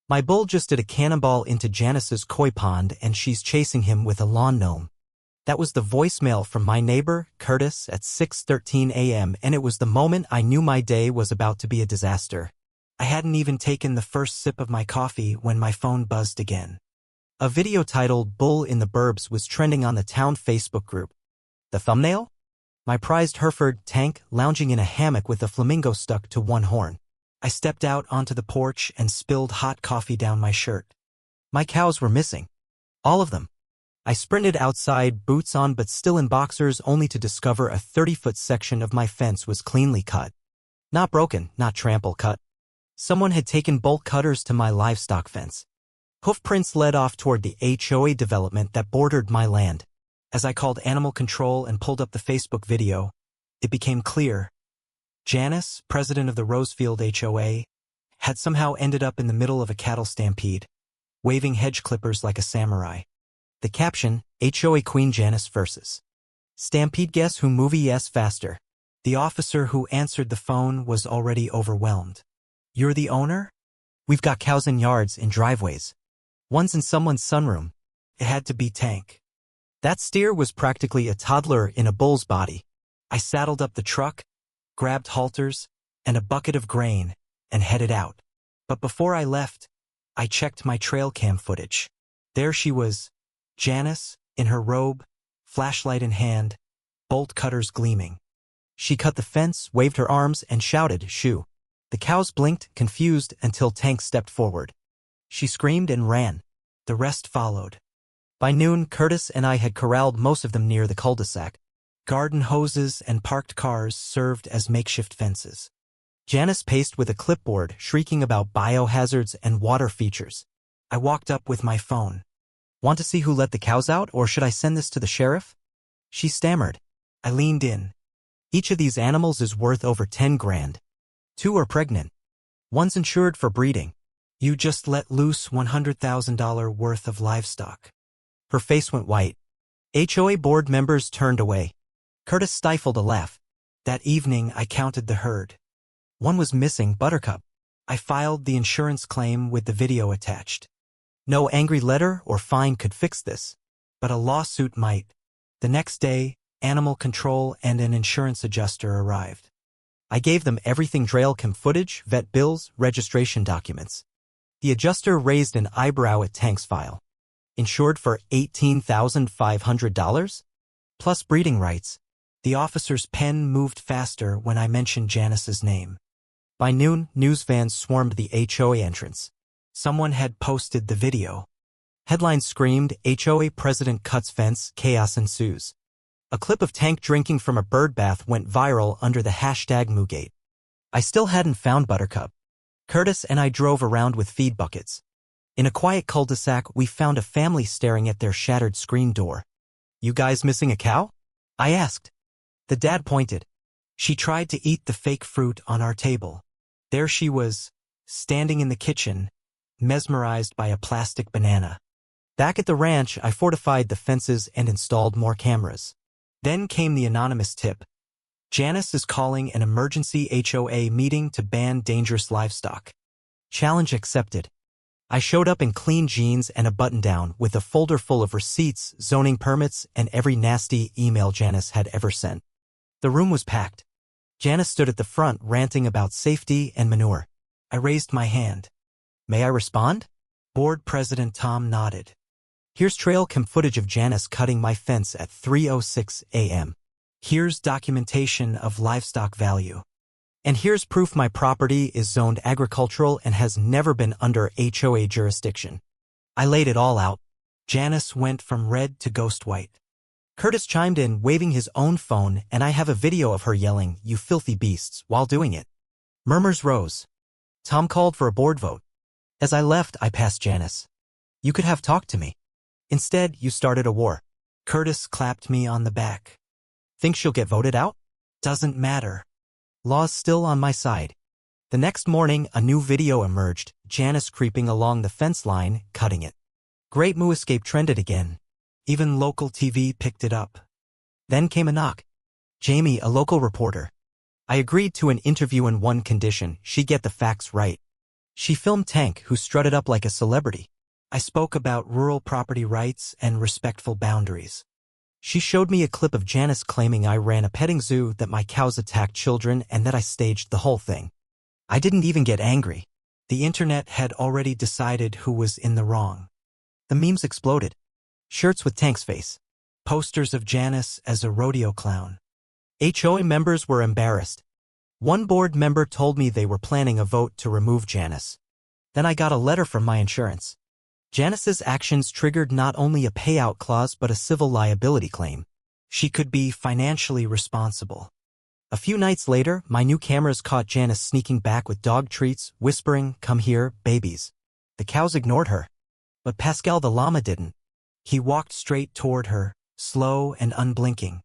My bull just did a cannonball into Janice's koi pond and she's chasing him with a lawn gnome. That was the voicemail from my neighbor, Curtis, at 6:13 a.m. and it was the moment I knew my day was about to be a disaster. I hadn't even taken the first sip of my coffee when my phone buzzed again. A video titled "Bull in the Burbs" was trending on the town Facebook group. The thumbnail? My prized Hereford tank lounging in a hammock with a flamingo stuck to one horn. I stepped out onto the porch and spilled hot coffee down my shirt. My cows were missing. All of them. I sprinted outside, boots on but still in boxers, only to discover a 30-foot section of my fence was cleanly cut. Not broken, not trample cut. Someone had taken bolt cutters to my livestock fence. Hoofprints led off toward the HOA development that bordered my land. As I called animal control and pulled up the Facebook video, it became clear. Janice, president of the Rosefield HOA, had somehow ended up in the middle of a cattle stampede, waving hedge clippers like a samurai. The caption, HOA Queen Janice versus Stampede. Guess who? Movie. Yes, faster. The officer who answered the phone was already overwhelmed. You're the owner? We've got cows in yards, in driveways. One's in someone's sunroom. It had to be Tank. That steer was practically a toddler in a bull's body. I saddled up the truck, grabbed halters and a bucket of grain, and headed out. But before I left, I checked my trail cam footage. There she was, Janice, in her robe, flashlight in hand, bolt cutters gleaming. She cut the fence, waved her arms, and shouted, "Shoo!" The cows blinked, confused, until Tank stepped forward. She screamed and ran. The rest followed. By noon, Curtis and I had corralled most of them near the cul-de-sac. Garden hoses and parked cars served as makeshift fences. Janice paced with a clipboard, shrieking about biohazards and water features. I walked up with my phone. Want to see who let the cows out, or should I send this to the sheriff? She stammered. I leaned in. Each of these animals is worth over 10 grand. 2 are pregnant. 1's insured for breeding. You just let loose $100,000 worth of livestock. Her face went white. HOA board members turned away. Curtis stifled a laugh. That evening, I counted the herd. 1 was missing, Buttercup. I filed the insurance claim with the video attached. No angry letter or fine could fix this, but a lawsuit might. The next day, animal control and an insurance adjuster arrived. I gave them everything: trail cam footage, vet bills, registration documents. The adjuster raised an eyebrow at Tank's file. Insured for $18,500? Plus breeding rights. The officer's pen moved faster when I mentioned Janice's name. By noon, news vans swarmed the HOA entrance. Someone had posted the video. Headlines screamed, HOA president cuts fence, chaos ensues. A clip of Tank drinking from a bird bath went viral under the hashtag Moogate. I still hadn't found Buttercup. Curtis and I drove around with feed buckets. In a quiet cul-de-sac, we found a family staring at their shattered screen door. You guys missing a cow? I asked. The dad pointed. She tried to eat the fake fruit on our table. There she was, standing in the kitchen, mesmerized by a plastic banana. Back at the ranch, I fortified the fences and installed more cameras. Then came the anonymous tip. Janice is calling an emergency HOA meeting to ban dangerous livestock. Challenge accepted. I showed up in clean jeans and a button-down with a folder full of receipts, zoning permits, and every nasty email Janice had ever sent. The room was packed. Janice stood at the front ranting about safety and manure. I raised my hand. May I respond? Board President Tom nodded. Here's trail cam footage of Janice cutting my fence at 3:06 a.m. Here's documentation of livestock value. And here's proof my property is zoned agricultural and has never been under HOA jurisdiction. I laid it all out. Janice went from red to ghost white. Curtis chimed in, waving his own phone, and I have a video of her yelling, "You filthy beasts," while doing it. Murmurs rose. Tom called for a board vote. As I left, I passed Janice. You could have talked to me. Instead, you started a war. Curtis clapped me on the back. Think she'll get voted out? Doesn't matter. Law's still on my side. The next morning, a new video emerged, Janice creeping along the fence line, cutting it. Great Moo Escape trended again. Even local TV picked it up. Then came a knock. Jamie, a local reporter. I agreed to an interview in one condition: she get the facts right. She filmed Tank, who strutted up like a celebrity. I spoke about rural property rights and respectful boundaries. She showed me a clip of Janice claiming I ran a petting zoo, that my cows attacked children, and that I staged the whole thing. I didn't even get angry. The internet had already decided who was in the wrong. The memes exploded. Shirts with Tank's face. Posters of Janice as a rodeo clown. HOA members were embarrassed. One board member told me they were planning a vote to remove Janice. Then I got a letter from my insurance. Janice's actions triggered not only a payout clause but a civil liability claim. She could be financially responsible. A few nights later, my new cameras caught Janice sneaking back with dog treats, whispering, "Come here, babies." The cows ignored her. But Pascal the llama didn't. He walked straight toward her, slow and unblinking.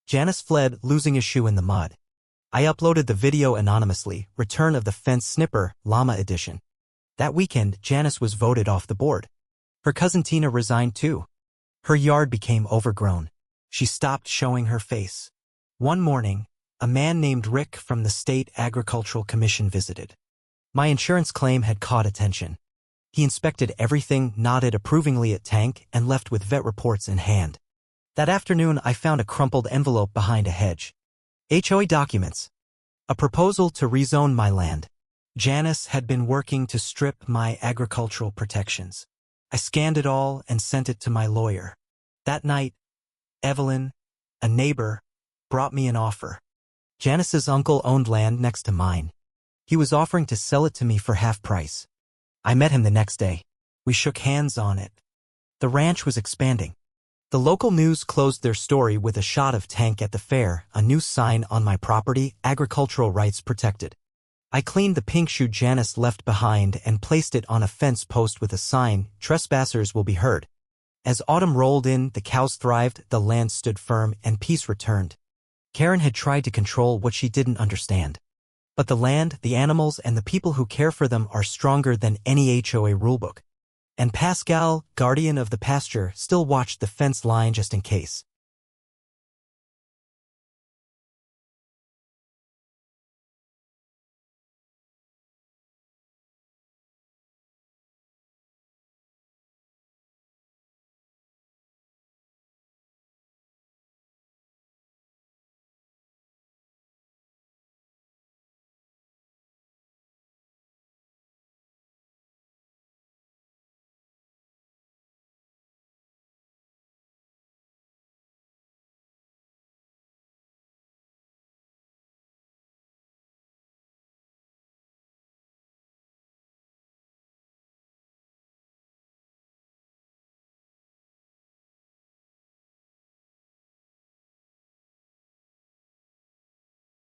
Janice fled, losing a shoe in the mud. I uploaded the video anonymously, Return of the Fence Snipper, Llama Edition. That weekend, Janice was voted off the board. Her cousin Tina resigned too. Her yard became overgrown. She stopped showing her face. One morning, a man named Rick from the State Agricultural Commission visited. My insurance claim had caught attention. He inspected everything, nodded approvingly at Tank, and left with vet reports in hand. That afternoon, I found a crumpled envelope behind a hedge. HOA documents. A proposal to rezone my land. Janice had been working to strip my agricultural protections. I scanned it all and sent it to my lawyer. That night, Evelyn, a neighbor, brought me an offer. Janice's uncle owned land next to mine. He was offering to sell it to me for half price. I met him the next day. We shook hands on it. The ranch was expanding. The local news closed their story with a shot of Tank at the fair, a new sign on my property, agricultural rights protected. I cleaned the pink shoe Janice left behind and placed it on a fence post with a sign, "Trespassers will be heard." As autumn rolled in, the cows thrived, the land stood firm, and peace returned. Karen had tried to control what she didn't understand. But the land, the animals, and the people who care for them are stronger than any HOA rulebook. And Pascal, guardian of the pasture, still watched the fence line just in case.